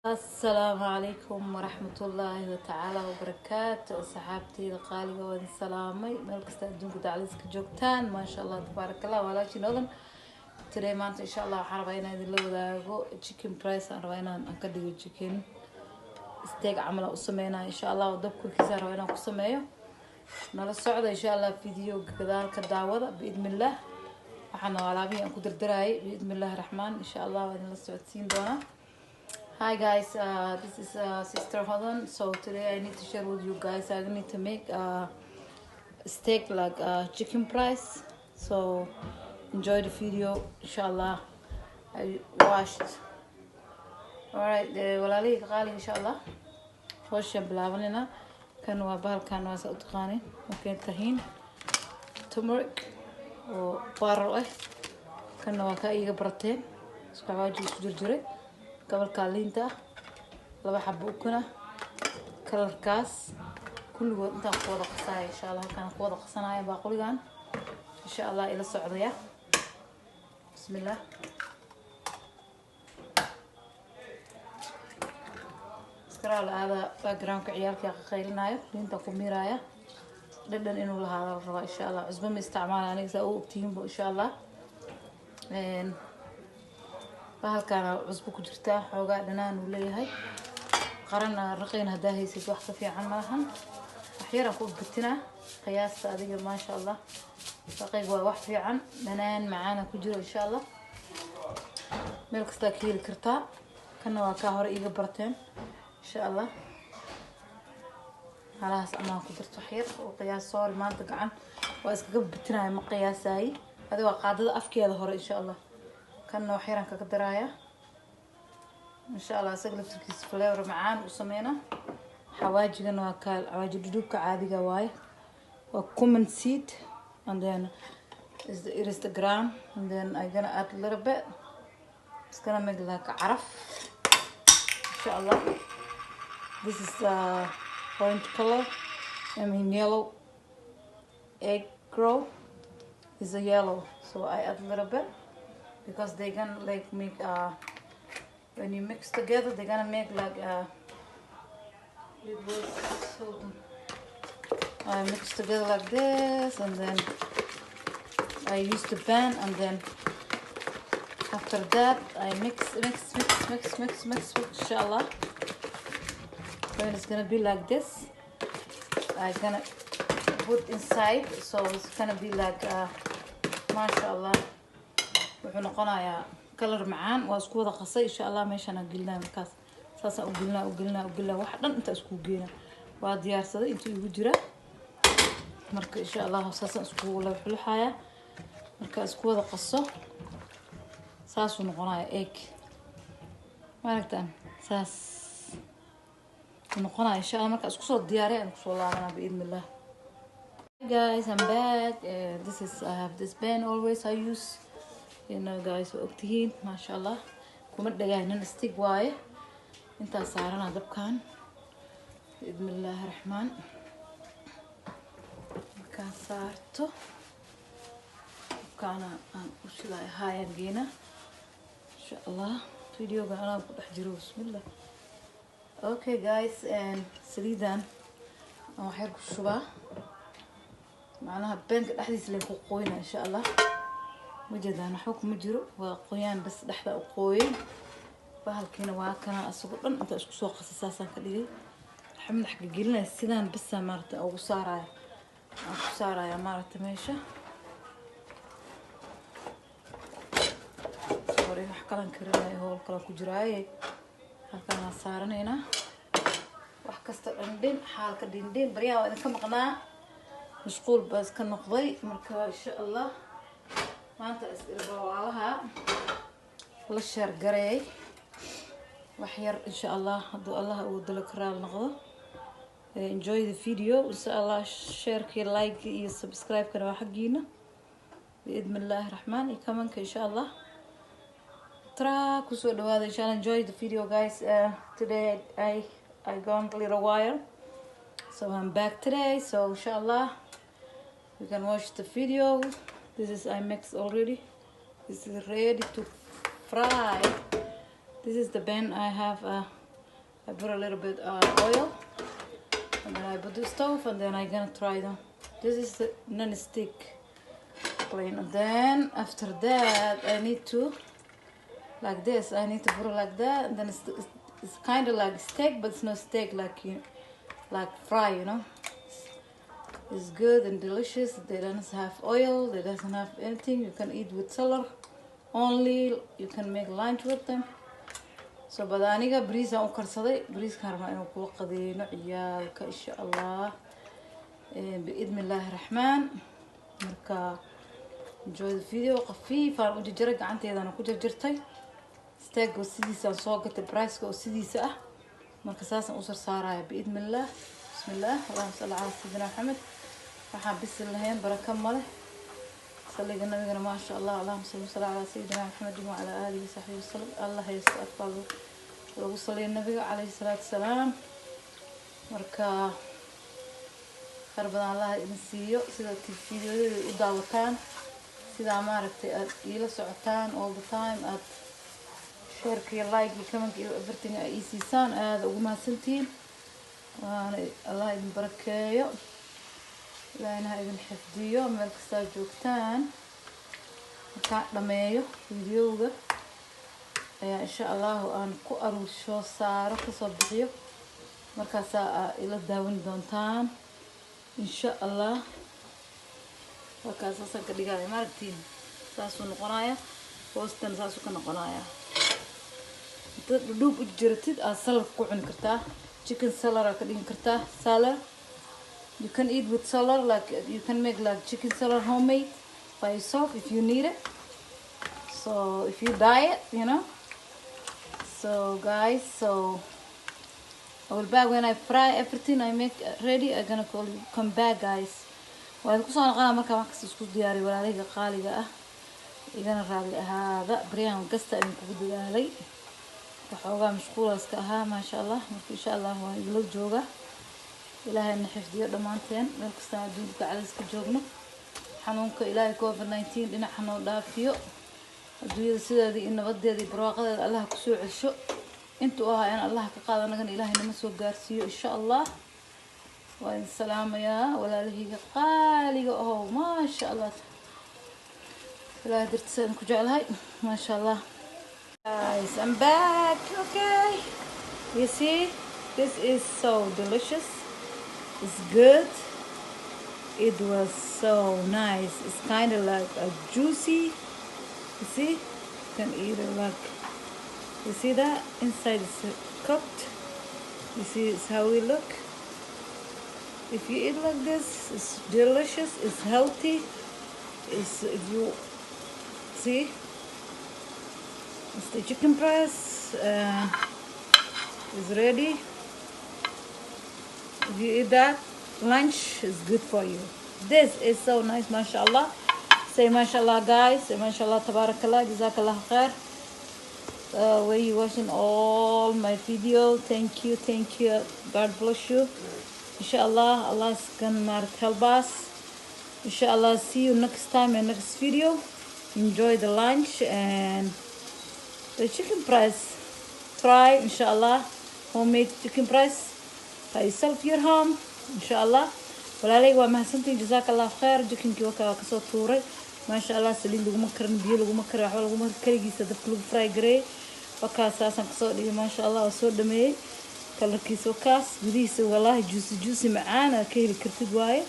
السلام عليكم ورحمة الله تعالى وبركاته. صحابتي الغالية وين سلامي ملك أدونك دعاليسك جوكتان ما شاء الله تبارك الله ولا شيء نظن today ما إن شاء الله حربينا هذه اللي وذاقو chicken price حربينا أكدي chicken steak عمله قسمينا إن شاء الله ودب كل كيس حربينا قسميه نال الصعدة إن شاء الله فيديو كذا كدعوة بإذن الله وحنا علابي أنكو دردراي بإذن الله الرحمن إن شاء الله وإن السعوديين دونا. Hi guys, this is Sister Holland. So today I need to share with you guys. I need to make a steak like chicken price. So enjoy the video, inshallah. I washed. Alright, walali غالي inshallah. وش بلابننا كان وبال كان واسع تقاني ممكن تهين turmeric وبارو كان وكاي برتين سكواجي جرجري قبل كالينتا لبا حبوكنا كلر كاس كل وقت انت قوضة قصايا ان شاء الله كان قوضة قصنايا باقوليان ان شاء الله الى السعودية. بسم الله. اسكرال هذا باقرام كعيالك يا خيلنايو لينتا كوميرايا لدن انو لهذا الروا ان شاء الله عزبا مستعمال اني ساو بتيمبو ان شاء الله. bahalkan cusbo ku jirtaa xoogaa dhanaan uu leeyahay qarana raqiin hadaa haysid wax ka fiican maahan wax yar ku bitina qiyaasta adiga ma sha Allah raqiiq waa wax fiican dhanaan macaana ku jiro insha Allah meel kasta ka heli kartaa kana waa ka hor iga barteen insha Allah halaas ama ku jirto wax yar oo qiyaas soor maanta gacan waa iskaga bitinay ma qiyaasay adiga waa qaadada afkeeda hore insha Allah كان وحيران كدرايا ان شاء الله سقلت تركيز فليفر معان وسمينا حواججنا وكال حواجج دوبك عادي واي وكومن سيد and then it is the gram and then I'm gonna add a little bit. It's gonna make like عرف ان شاء الله. This is orange color, I mean yellow egg roll is a yellow, so I add a little bit because they're gonna like make when you mix together they're gonna make like it was I mix together like this and then I use the pan and then after that I mix inshallah. When it's gonna be like this I'm gonna put inside so it's gonna be like mashallah wuxuu noqonayaa color macaan waa isku wada qasay insha Allah meeshan aan gelnaa markaas saasa u gelnaa wax dhan inta isku geena waa diyaarsaday inta ugu jira marka insha Allah saasa isku wada xulxaya marka isku wada qaso saas uu noqonayaa egg maaragtaan saas uu noqonayaa insha Allah marka isku soo diyaariyay aan ku soo laabanaa biidnillah. Guys, I'm back. I have this pan always I use. You know guys وقتين ما شاء الله كومد دجاجنا ستيك واي انت صارنا دبكان بإذن الله الرحمن كان صارته كان وش لا هاي جينا إن شاء الله فيديو أنا بحجره بسم الله. Okay guys and سريدان أنا حرق الشبا معناها بنك الأحدث اللي قوينا إن شاء الله وجدنا حكم مجرو وقيان بس دحدا وقوين بهالكينا واكنا اسقطن انت اسكو سو قصاصا كدغي حمد حق جيلنا سيدان بس مارته او صارايا مارته ميشه سوري wax kalan karinay hool kala ku jiraay halkan saaranayna wax kasta dhandin xaalka dhindhin bariyaa idin ka maqnaa mashquul bas ka noqday marka insha Allah maanta isirbaalaha la share gareey wax yar insha Allah haduu Allah uu dalo karaal noqdo. Enjoy the video insha Allah share ki like iyo subscribe kana xaqiina باذن الله الرحمن كمان ان شاء الله ترى كسو dhawaada insha Allah. Enjoy the video guys. Today I gone a little while so I'm back today so inshallah you can watch the video. This is I mixed already. This is ready to fry. This is the pan I have I put a little bit oil, and then I put the stove, and then I'm gonna try them. This is the non-stick plane. And then after that, I need to like this. I need to put it like that, and then it's kind of like steak, but it's not steak like fry, you know. It's good and delicious. They don't have oil. They doesn't have anything. You can eat with salad only. You can make lunch with them. So but aniga bariis aan u karsaday. Bariiskaan rabaa inuu kugu qadeeno ciyaalka insha Allah. Biidhnillaahi raxmaan. Marka enjoy the video. Qafiif aan u jarjaray gacanteedana ku jarjartay. Steak oo sidiisa aan soo gatay price oo sidiisa ah. Marka saasaan u sarsaaraya biidhnillah. Bismillah. Allahumma salli ala sayyidina Muhammad. waxaan bisil lahayn baraka male saliga nabigana ma sha Allah Allahumma salli ala sayyidina Muhammad wa ala alihi wa sahbihi wasallam Allah haysto lagu saliyo nabiga alayhi salatu salaam marka qarbadan Allah idin siiyo sida fiidiyoada u daawataan sida maaragtay aad ila socotaan all the time aad share iyo like iyo comment iyo everything ay siisaan aad ugu mahadsantiin Allah idin barakeeyo ilaahayna idin xifdiyo meel kasta joogtaan marka dhameeyo videoga ayaa insha Allah aan ku aruursho saaro ka soo bixiyo markaas ila daawan doontaan insha Allah markaas ka dhigay martiin saasoo noqonaya hoostan saasoo ka noqonaya dad dhub u jirtid salad ku cuni kartaa chicken salad ka dhigin kartaa salad. You can eat with salad, like you can make like chicken salad homemade by yourself if you need it. So if you diet, you know. So guys, so I will back when I fry everything I make ready. I'm gonna call you. Come back, guys. وأنا كنت أنا مركب معكس سكوت دياري ولا ليك قالي إذا رالي هذا بريان قصة إنك بدي علي. وحوجا مشغولة اسكها ما شاء الله إن شاء الله هو يقول جوجا. إلهي نحفظيه دمانتين ملك استعدوا على سكجوجنا حنونك إلهي كوفيد 19 لنا حنون دافيو الدنيا سيدة دي إن بدي هذه براقة الله كسوع الشو أنتوا أنا الله كقاعدة نكن إلهي نمسوا جارسيو إن شاء الله وإن السلام يا ولا له قالي ما شاء الله لا درت سنك جعلهاي ما شاء الله guys I'm back okay you see this is so delicious. It's good. It was so nice. It's kind of like a juicy. You see? You can eat it like. You see that? Inside is cooked. You see it's how we look. If you eat like this, it's delicious. It's healthy. It's if you see. It's the chicken breast. It's ready. If you eat that, lunch is good for you. This is so nice, mashallah. Say mashallah, guys. Say mashallah, tabarakallah, jazakallah khair. Where you watching all my video. Thank you. God bless you. Inshallah, Allah is gonna help us. Inshallah, see you next time in next video. Enjoy the lunch and the chicken breast. Try, inshallah, homemade chicken breast. by yourself your home inshallah walaalay waa mahadsantiin jazakallahu khair jikinkii waa ka soo tuuray maasha Allah saliid lagu makarin biyo lagu makarin wax lagu makarin kaligiisa dabka lagu fry gareey wakaasan ka soo dhigay maasha Allah oo soo dhameeyay kalarkiisa kaas gudihiisa wallahi juicy macaan ka heli kartid waaye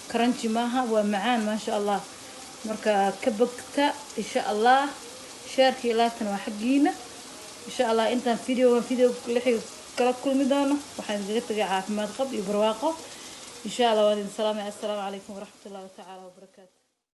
crunchy maaha waa macaan maasha Allah marka ka bagta insha Allah share-kii laagtan waa xaqiina insha Allah intaan video lixii kala kulmi doono waxaan kaga tagay caafimaad qab iyo barwaaqo insha Allah waan idin salaamay assalaamu calaykum waraxmatullaahi ta'ala wa barakaatuh